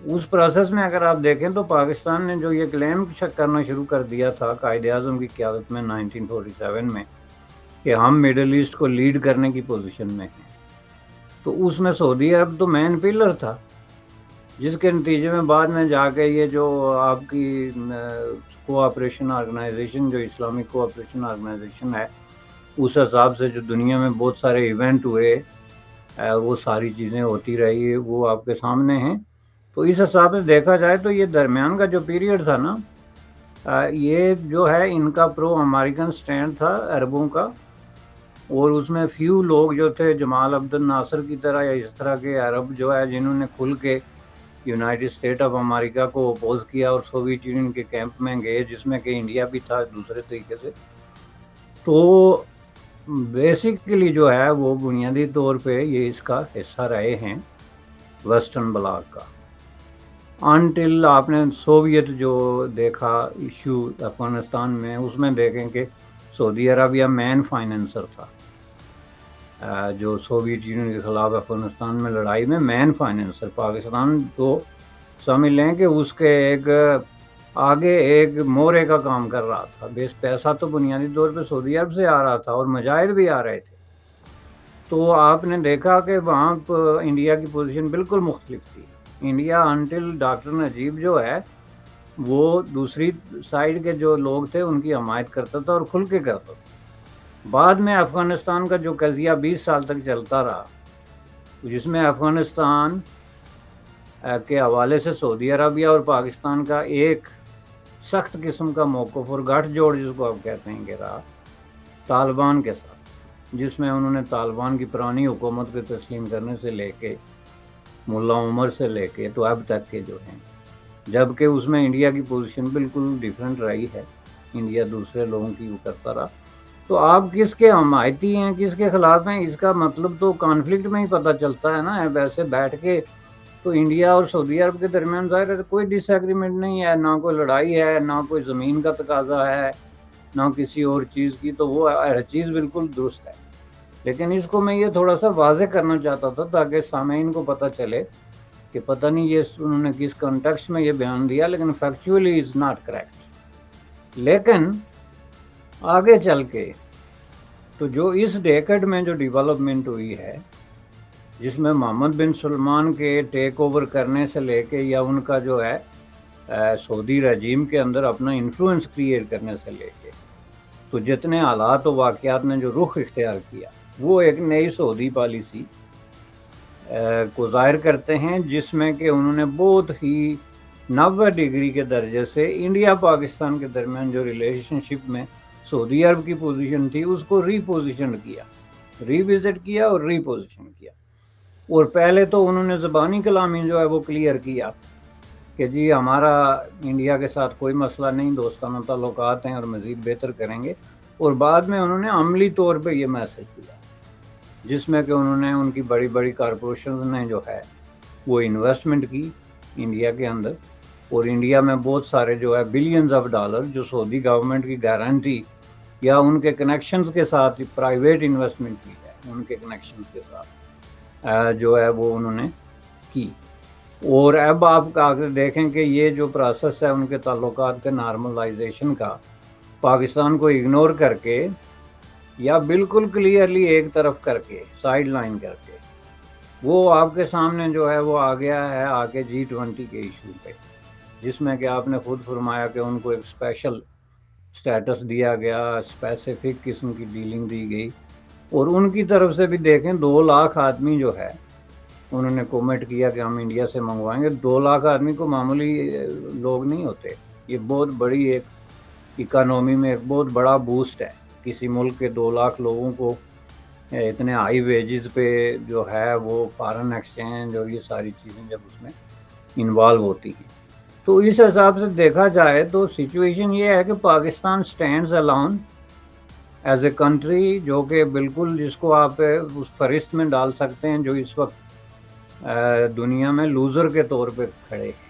اس process میں اگر آپ دیکھیں تو پاکستان نے جو یہ کلیم کرنا شروع کر دیا تھا قائد اعظم کی قیادت میں 1947 میں کہ ہم مڈل ایسٹ کو لیڈ کرنے کی پوزیشن میں ہیں، تو اس میں سعودی عرب تو مین پلر تھا، جس کے نتیجے میں بعد میں جا کے یہ جو آپ کی کوآپریشن آرگنائزیشن جو اسلامک کوآپریشن آرگنائزیشن ہے، اس حساب سے جو دنیا میں بہت سارے ایونٹ ہوئے، وہ ساری چیزیں ہوتی رہی، وہ آپ کے سامنے ہیں۔ تو اس حساب سے دیکھا جائے تو یہ درمیان کا جو پیریڈ تھا نا، یہ جو ہے ان کا پرو امریکن سٹینڈ تھا عربوں کا، اور اس میں فیو لوگ جو تھے جمال عبد الناصر کی طرح یا اس طرح کے عرب جو ہے جنہوں نے کھل کے یونائٹڈ اسٹیٹ آف امریکہ کو اپوز کیا اور سوویت یونین کے کیمپ میں گئے، جس میں کہ انڈیا بھی تھا دوسرے طریقے سے۔ تو بیسیکلی جو ہے وہ بنیادی طور پہ یہ اس کا حصہ رہے ہیں ویسٹرن بلاک کا، انٹل آپ نے سوویت جو دیکھا ایشو افغانستان میں، اس میں دیکھیں کہ سعودی عربیہ مین فائنینسر تھا، جو سوویت یونین کے خلاف افغانستان میں لڑائی میں مین فائنینسر۔ پاکستان تو سمجھ لیں کہ اس کے ایک آگے ایک مورے کا کام کر رہا تھا، بیس پیسہ تو بنیادی طور پہ سعودی عرب سے آ رہا تھا اور مجاہد بھی آ رہے تھے۔ تو آپ نے دیکھا کہ وہاں انڈیا کی پوزیشن بالکل مختلف تھی۔ انڈیا انٹل ڈاکٹر نجیب جو ہے وہ دوسری سائڈ کے جو لوگ تھے ان کی حمایت کرتا تھا اور کھل کے کرتا تھا۔ بعد میں افغانستان کا جو قضیہ 20 سال تک چلتا رہا، جس میں افغانستان کے حوالے سے سعودی عربیہ اور پاکستان کا ایک سخت قسم کا موقف اور گٹھ جوڑ جس کو آپ کہتے ہیں کہ رہا طالبان کے ساتھ، جس میں انہوں نے طالبان کی پرانی حکومت کو تسلیم کرنے سے لے کے ملا عمر سے لے کے تو اب تک کے جو ہیں، جبکہ اس میں انڈیا کی پوزیشن بالکل ڈیفرنٹ رہی ہے، انڈیا دوسرے لوگوں کی وہ کرتا رہا۔ تو آپ کس کے حمایتی ہیں کس کے خلاف ہیں، اس کا مطلب تو کانفلکٹ میں ہی پتہ چلتا ہے نا۔ ویسے بیٹھ کے تو انڈیا اور سعودی عرب کے درمیان ظاہر ہے کوئی ڈس ایگریمنٹ نہیں ہے، نہ کوئی لڑائی ہے، نہ کوئی زمین کا تقاضا ہے، نہ کسی اور چیز کی، تو وہ ہر چیز بالکل درست ہے۔ لیکن اس کو میں یہ تھوڑا سا واضح کرنا چاہتا تھا تاکہ سامعین کو پتہ چلے کہ پتہ نہیں یہ انہوں نے کس کنٹیکسٹ میں یہ بیان دیا، لیکن فیکچولی از ناٹ کریکٹ۔ لیکن آگے چل کے تو جو اس ڈیکڈ میں جو ڈیولپمنٹ ہوئی ہے، جس میں محمد بن سلمان کے ٹیک اوور کرنے سے لے کے یا ان کا جو ہے سعودی رجیم کے اندر اپنا انفلوئنس کریٹ کرنے سے لے کے، تو جتنے حالات و واقعات نے جو رخ اختیار کیا وہ ایک نئی سعودی پالیسی کو ظاہر کرتے ہیں، جس میں کہ انہوں نے بہت ہی 90 ڈگری کے درجے سے انڈیا پاکستان کے درمیان جو ریلیشن شپ میں سعودی عرب کی پوزیشن تھی اس کو ری پوزیشن کیا، ری وزٹ کیا اور ری پوزیشن کیا۔ اور پہلے تو انہوں نے زبانی کلامی جو ہے وہ کلیئر کیا کہ جی ہمارا انڈیا کے ساتھ کوئی مسئلہ نہیں، دوستانہ تعلقات ہیں اور مزید بہتر کریں گے، اور بعد میں انہوں نے عملی طور پہ یہ میسج دیا، جس میں کہ انہوں نے ان کی بڑی بڑی کارپوریشنز نے جو ہے وہ انویسٹمنٹ کی انڈیا کے اندر، اور انڈیا میں بہت سارے جو ہے بلینز آف ڈالر جو سعودی گورنمنٹ کی گارنٹی یا ان کے کنیکشنز کے ساتھ پرائیویٹ انویسٹمنٹ کی ہے، ان کے کنیکشنز کے ساتھ جو ہے وہ انہوں نے کی۔ اور اب آپ آگے دیکھیں کہ یہ جو پروسیس ہے ان کے تعلقات کے نارملائزیشن کا، پاکستان کو اگنور کر کے یا بالکل کلیئرلی ایک طرف کر کے سائیڈ لائن کر کے، وہ آپ کے سامنے جو ہے وہ آ گیا ہے آ کے G20 کے ایشو پہ، جس میں کہ آپ نے خود فرمایا کہ ان کو ایک اسپیشل سٹیٹس دیا گیا، اسپیسیفک قسم کی ڈیلنگ دی گئی، اور ان کی طرف سے بھی دیکھیں 2 لاکھ آدمی جو ہے انہوں نے کومٹ کیا کہ ہم انڈیا سے منگوائیں گے۔ 2 لاکھ آدمی کو معمولی لوگ نہیں ہوتے، یہ بہت بڑی ایک اکانومی میں ایک بہت بڑا بوسٹ ہے۔ کسی ملک کے 2 لاکھ لوگوں کو اتنے ہائی ویجز پہ جو ہے وہ فارن ایکسچینج اور یہ ساری چیزیں جب اس میں انوالو ہوتی ہیں، تو اس حساب سے دیکھا جائے تو سچویشن یہ ہے کہ Pakistan stands alone as a country, جو کہ بالکل جس کو آپ اس فہرست میں ڈال سکتے ہیں جو اس وقت دنیا میں لوزر کے طور پہ کھڑے ہیں۔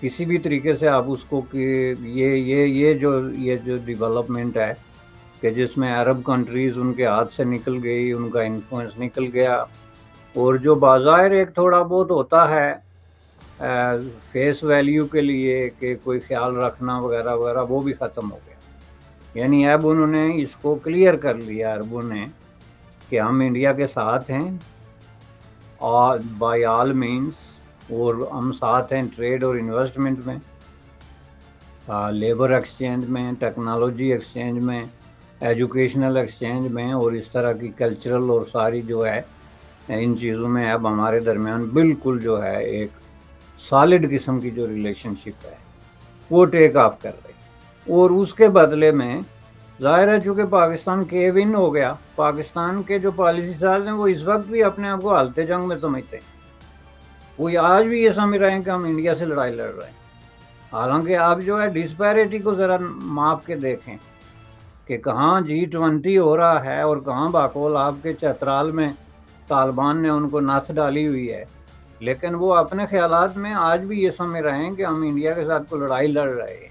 کسی بھی طریقے سے آپ اس کو کہ یہ جو ڈیولپمنٹ ہے کہ جس میں عرب کنٹریز ان کے ہاتھ سے نکل گئی، ان کا انفلوئنس نکل گیا، اور جو بظاہر ایک تھوڑا بہت ہوتا ہے فیس ویلیو کے لیے کہ کوئی خیال رکھنا وغیرہ وغیرہ وہ بھی ختم ہو گیا. یعنی اب انہوں نے اس کو کلیئر کر لیا عربوں نے کہ ہم انڈیا کے ساتھ ہیں اور بائی آل مینس، اور ہم ساتھ ہیں ٹریڈ اور انویسٹمنٹ میں، لیبر ایکسچینج میں، ٹیکنالوجی ایکسچینج میں، ایجوکیشنل ایکسچینج میں، اور اس طرح کی کلچرل اور ساری جو ہے ان چیزوں میں اب ہمارے درمیان بالکل جو ہے ایک سالڈ قسم کی جو ریلیشن شپ ہے وہ ٹیک آف کر رہی. اور اس کے بدلے میں ظاہر ہے چونکہ پاکستان کیو ان ہو گیا، پاکستان کے جو پالیسی ساز ہیں وہ اس وقت بھی اپنے آپ کو حالت جنگ میں سمجھتے ہیں. وہ آج بھی یہ سمجھ رہے ہیں کہ ہم انڈیا سے لڑائی لڑ رہے ہیں. حالانکہ آپ جو ہے ڈسپیرٹی کو ذرا ماپ کے دیکھیں کہ کہاں G20 ہو رہا ہے اور کہاں باقول آپ کے چترال میں طالبان نے ان کو نتھ ڈالی ہوئی ہے، لیکن وہ اپنے خیالات میں آج بھی یہ سمجھ رہے ہیں کہ ہم انڈیا کے ساتھ کوئی لڑائی لڑ رہے ہیں.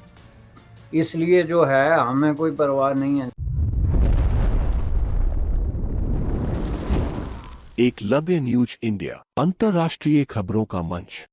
اس لیے جو ہے ہمیں کوئی پرواہ نہیں ہے. ایکلویہ نیوز انڈیا، انترراشٹریہ خبروں کا منچ.